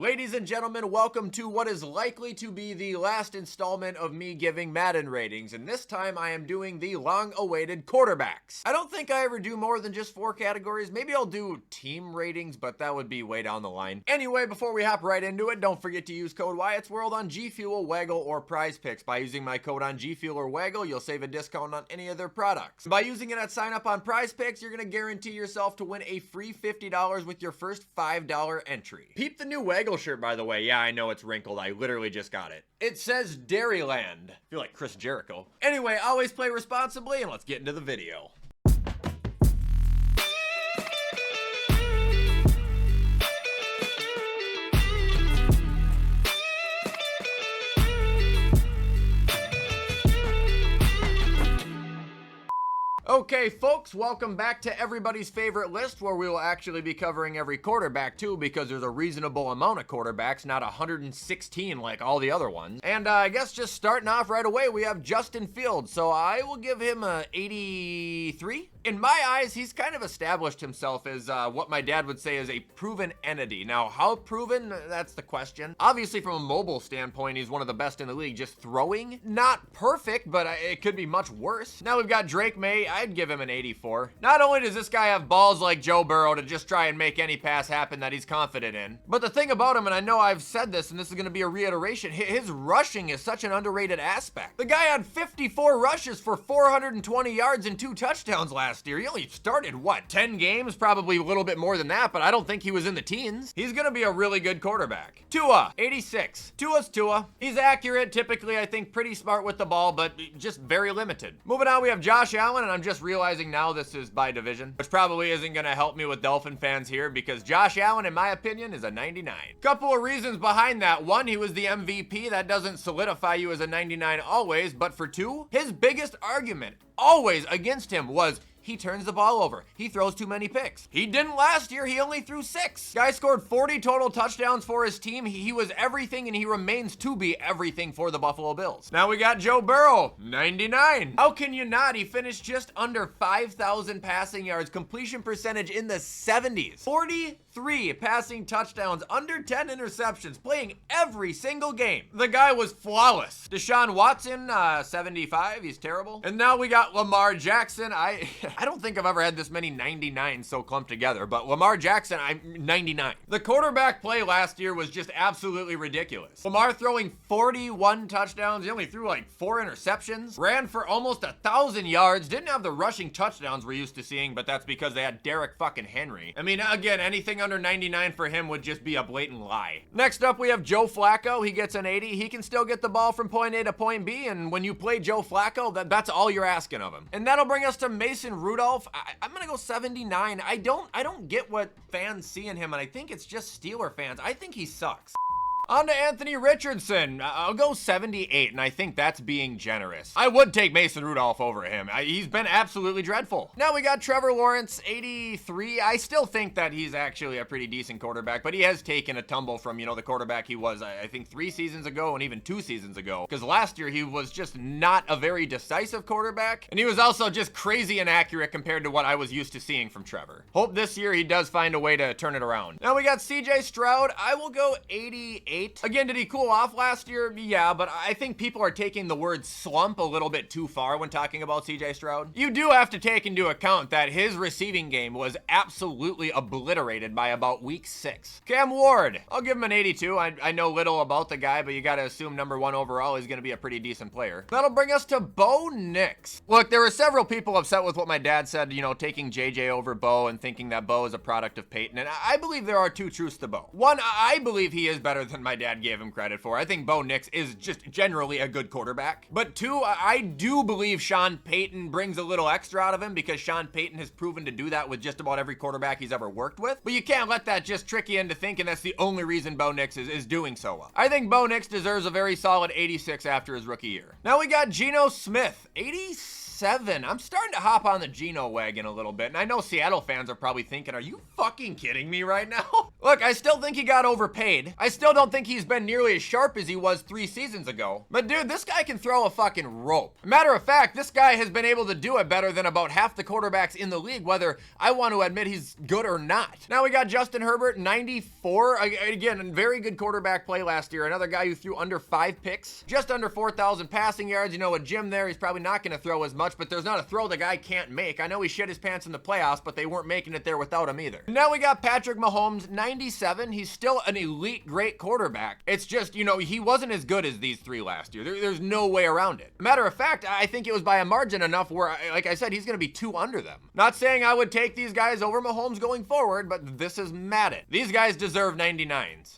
Ladies and gentlemen, welcome to what is likely to be the last installment of me giving Madden ratings, and this time I am doing the long-awaited quarterbacks. I don't think I ever do more than just 4 categories. Maybe I'll do team ratings, but that would be way down the line. Anyway, before we hop right into it, don't forget to use code Wyatt's World on G Fuel, Waggle, or Prize Picks. By using my code on G Fuel or Waggle, you'll save a discount on any of their products. By using it at sign up on Prize Picks, you're going to guarantee yourself to win a free $50 with your first $5 entry. Peep the new Waggle shirt, by the way. Yeah, I know it's wrinkled. I literally just got it. It says Dairyland. I feel like Chris Jericho. Anyway, always play responsibly, and let's get into the video. Okay, folks, welcome back to everybody's favorite list, where we will actually be covering every quarterback too, because there's a reasonable amount of quarterbacks, not 116 like all the other ones. And I guess just starting off right away, we have Justin Fields, so I will give him a 83. In my eyes, he's kind of established himself as what my dad would say is a proven entity. Now, how proven? That's the question. Obviously, from a mobile standpoint, he's one of the best in the league. Just throwing, not perfect, but it could be much worse. Now we've got Drake May. I'd give him an 84. Not only does this guy have balls like Joe Burrow to just try and make any pass happen that he's confident in, but the thing about him, and I know I've said this, and this is going to be a reiteration, his rushing is such an underrated aspect. The guy had 54 rushes for 420 yards and 2 touchdowns last year. He only started, what, 10 games? Probably a little bit more than that, but I don't think he was in the teens. He's going to be a really good quarterback. Tua, 86. Tua's Tua. He's accurate, typically, I think, pretty smart with the ball, but just very limited. Moving on, we have Josh Allen, and I'm just realizing now this is by division, which probably isn't going to help me with Dolphin fans here, because Josh Allen, in my opinion, is a 99. Couple of reasons behind that. One, he was the MVP. That doesn't solidify you as a 99 always, but for 2, his biggest argument always against him was he turns the ball over. He throws too many picks. He didn't last year. He only threw 6. Guy scored 40 total touchdowns for his team. He was everything, and he remains to be everything for the Buffalo Bills. Now we got Joe Burrow, 99. How can you not? He finished just under 5,000 passing yards, completion percentage in the 70s, 43 passing touchdowns, under 10 interceptions, playing every single game. The guy was flawless. Deshaun Watson, 75. He's terrible. And now we got Lamar Jackson. I don't think I've ever had this many 99s so clumped together, but Lamar Jackson, I'm 99. The quarterback play last year was just absolutely ridiculous. Lamar throwing 41 touchdowns. He only threw like 4 interceptions. Ran for almost 1,000 yards. Didn't have the rushing touchdowns we're used to seeing, but that's because they had Derek fucking Henry. I mean, again, anything under 99 for him would just be a blatant lie. Next up, we have Joe Flacco. He gets an 80. He can still get the ball from point A to point B, and when you play Joe Flacco, that's all you're asking of him. And that'll bring us to Mason Rudolph. I'm gonna go 79. I don't get what fans see in him, and I think it's just Steeler fans. I think he sucks. On to Anthony Richardson. I'll go 78, and I think that's being generous. I would take Mason Rudolph over him. He's been absolutely dreadful. Now we got Trevor Lawrence, 83. I still think that he's actually a pretty decent quarterback, but he has taken a tumble from, the quarterback he was, I think, 3 seasons ago and even 2 seasons ago. Because last year he was just not a very decisive quarterback, and he was also just crazy inaccurate compared to what I was used to seeing from Trevor. Hope this year he does find a way to turn it around. Now we got CJ Stroud. I will go 88. Again, did he cool off last year? Yeah, but I think people are taking the word slump a little bit too far when talking about CJ Stroud. You do have to take into account that his receiving game was absolutely obliterated by about week 6. Cam Ward, I'll give him an 82. I know little about the guy, but you gotta assume number 1 overall is gonna be a pretty decent player. That'll bring us to Bo Nix. Look, there were several people upset with what my dad said, taking JJ over Bo and thinking that Bo is a product of Peyton, and I believe there are 2 truths to Bo. One, I believe he is better than my dad gave him credit for. I think Bo Nix is just generally a good quarterback. But 2, I do believe Sean Payton brings a little extra out of him, because Sean Payton has proven to do that with just about every quarterback he's ever worked with. But you can't let that just trick you into thinking that's the only reason Bo Nix is doing so well. I think Bo Nix deserves a very solid 86 after his rookie year. Now we got Geno Smith, 86. 7. I'm starting to hop on the Geno wagon a little bit, and I know Seattle fans are probably thinking, are you fucking kidding me right now? Look, I still think he got overpaid. I still don't think think he's been nearly as sharp as he was 3 seasons ago. But dude, this guy can throw a fucking rope. Matter of fact, this guy has been able to do it better than about half the quarterbacks in the league, whether I want to admit he's good or not. Now we got Justin Herbert, 94. Again, very good quarterback play last year. Another guy who threw under 5 picks, just under 4,000 passing yards. You know, with Jim there, he's probably not going to throw as much, but there's not a throw the guy can't make. I know he shit his pants in the playoffs, but they weren't making it there without him either. Now we got Patrick Mahomes, 97. He's still an elite, great quarterback. It's just, you know, he wasn't as good as these 3 last year. There's no way around it. Matter of fact, I think it was by a margin enough where, like I said, he's going to be 2 under them. Not saying I would take these guys over Mahomes going forward, but this is Madden. These guys deserve 99s.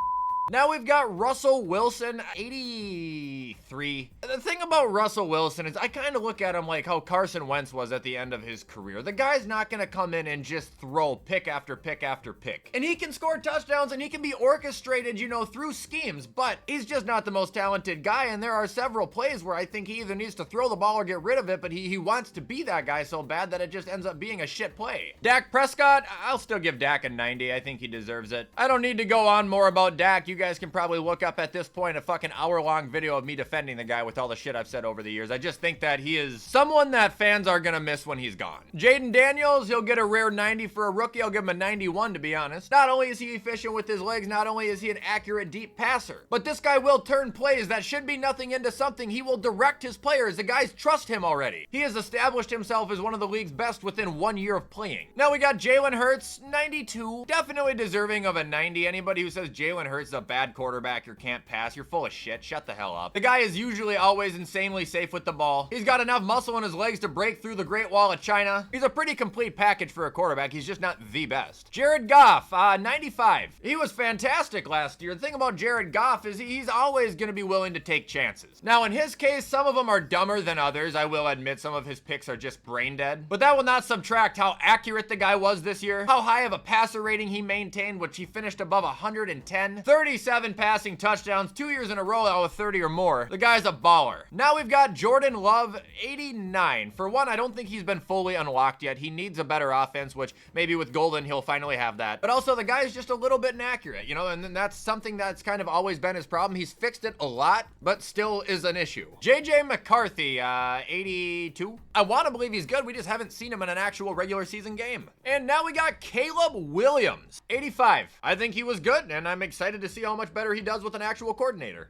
Now we've got Russell Wilson, 83. The thing about Russell Wilson is I kind of look at him like how Carson Wentz was at the end of his career. The guy's not going to come in and just throw pick after pick after pick. And he can score touchdowns and he can be orchestrated, you know, through schemes, but he's just not the most talented guy. And there are several plays where I think he either needs to throw the ball or get rid of it, but he wants to be that guy so bad that it just ends up being a shit play. Dak Prescott, I'll still give Dak a 90. I think he deserves it. I don't need to go on more about Dak. You guys can probably look up at this point a fucking hour-long video of me defending the guy with all the shit I've said over the years. I just think that he is someone that fans are gonna miss when he's gone. Jaden Daniels, he'll get a rare 90 for a rookie. I'll give him a 91 to be honest. Not only is he efficient with his legs, not only is he an accurate deep passer, but this guy will turn plays that should be nothing into something. He will direct his players. The guys trust him already. He has established himself as one of the league's best within 1 year of playing. Now we got Jalen Hurts, 92. Definitely deserving of a 90. Anybody who says Jalen Hurts is a bad quarterback or can't pass, you're full of shit. Shut the hell up. The guy is usually always insanely safe with the ball. He's got enough muscle in his legs to break through the Great Wall of China. He's a pretty complete package for a quarterback. He's just not the best. Jared Goff, 95. He was fantastic last year. The thing about Jared Goff is he's always going to be willing to take chances. Now, in his case, some of them are dumber than others. I will admit some of his picks are just brain dead. But that will not subtract how accurate the guy was this year, how high of a passer rating he maintained, which he finished above 110, 37 passing touchdowns, 2 years in a row out with 30 or more. The guy's a baller. Now we've got Jordan Love, 89. For one, I don't think he's been fully unlocked yet. He needs a better offense, which maybe with Golden, he'll finally have that. But also, the guy is just a little bit inaccurate, you know, and that's something that's kind of always been his problem. He's fixed it a lot, but still is an issue. JJ McCarthy, 82. I want to believe he's good. We just haven't seen him in an actual regular season game. And now we got Caleb Williams, 85. I think he was good, and I'm excited to see how much better he does with an actual coordinator.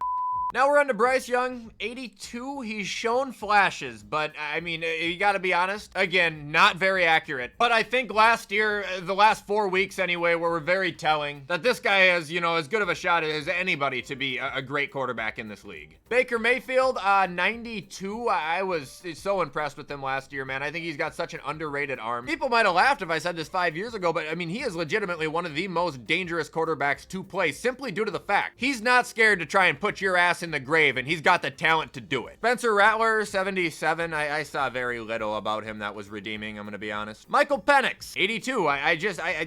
Now we're on to Bryce Young, 82. He's shown flashes, but I mean, you gotta be honest. Again, not very accurate. But I think last year, the last 4 weeks anyway, were very telling that this guy has, you know, as good of a shot as anybody to be a great quarterback in this league. Baker Mayfield, 92. I was so impressed with him last year, man. I think he's got such an underrated arm. People might have laughed if I said this 5 years ago, but I mean, he is legitimately one of the most dangerous quarterbacks to play simply due to the fact he's not scared to try and put your ass in the grave, and he's got the talent to do it. Spencer Rattler, 77. I saw very little about him that was redeeming, I'm gonna be honest. Michael Penix, 82. I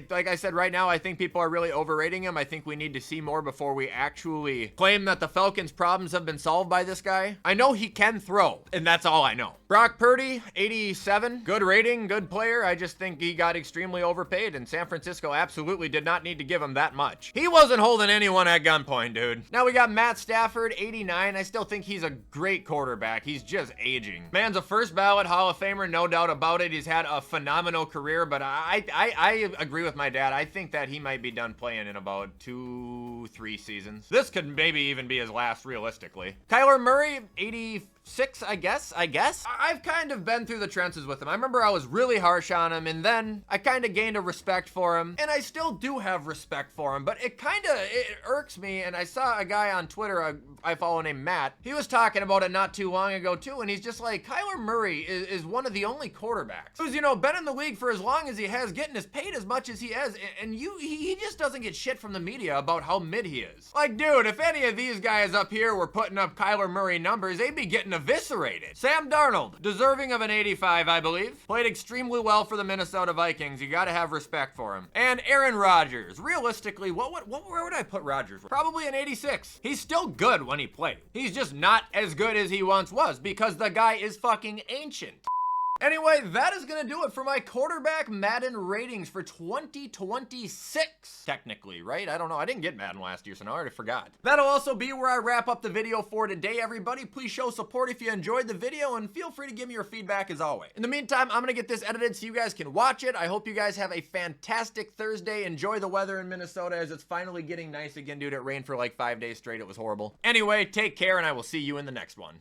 like I said right now, I think people are really overrating him. I think we need to see more before we actually claim that the Falcons' problems have been solved by this guy. I know he can throw, and that's all I know. Brock Purdy, 87. Good rating, good player. I just think he got extremely overpaid, and San Francisco absolutely did not need to give him that much. He wasn't holding anyone at gunpoint, dude. Now we got Matt Stafford, 89. I still think he's a great quarterback. He's just aging. Man's a first ballot Hall of Famer, no doubt about it. He's had a phenomenal career, but I agree with my dad. I think that he might be done playing in about 2-3 seasons. This could maybe even be his last, realistically. Kyler Murray, 86, I guess. I've kind of been through the trenches with him. I remember I was really harsh on him, and then I kind of gained a respect for him, and I still do have respect for him, but it irks me, and I saw a guy on Twitter I follow named Matt. He was talking about it not too long ago, too, and he's just like, Kyler Murray is one of the only quarterbacks who's, you know, been in the league for as long as he has, getting as paid as much as he has, and he just doesn't get shit from the media about how mid he is. Like, dude, if any of these guys up here were putting up Kyler Murray numbers, they'd be getting eviscerated. Sam Darnold, deserving of an 85, I believe. Played extremely well for the Minnesota Vikings. You gotta have respect for him. And Aaron Rodgers. Realistically, where would I put Rodgers? Probably an 86. He's still good when he played. He's just not as good as he once was because the guy is fucking ancient. Anyway, that is gonna do it for my quarterback Madden ratings for 2026. Technically, right? I don't know. I didn't get Madden last year, so now I already forgot. That'll also be where I wrap up the video for today, everybody. Please show support if you enjoyed the video, and feel free to give me your feedback as always. In the meantime, I'm gonna get this edited so you guys can watch it. I hope you guys have a fantastic Thursday. Enjoy the weather in Minnesota as it's finally getting nice again, dude. It rained for like 5 days straight. It was horrible. Anyway, take care, and I will see you in the next one.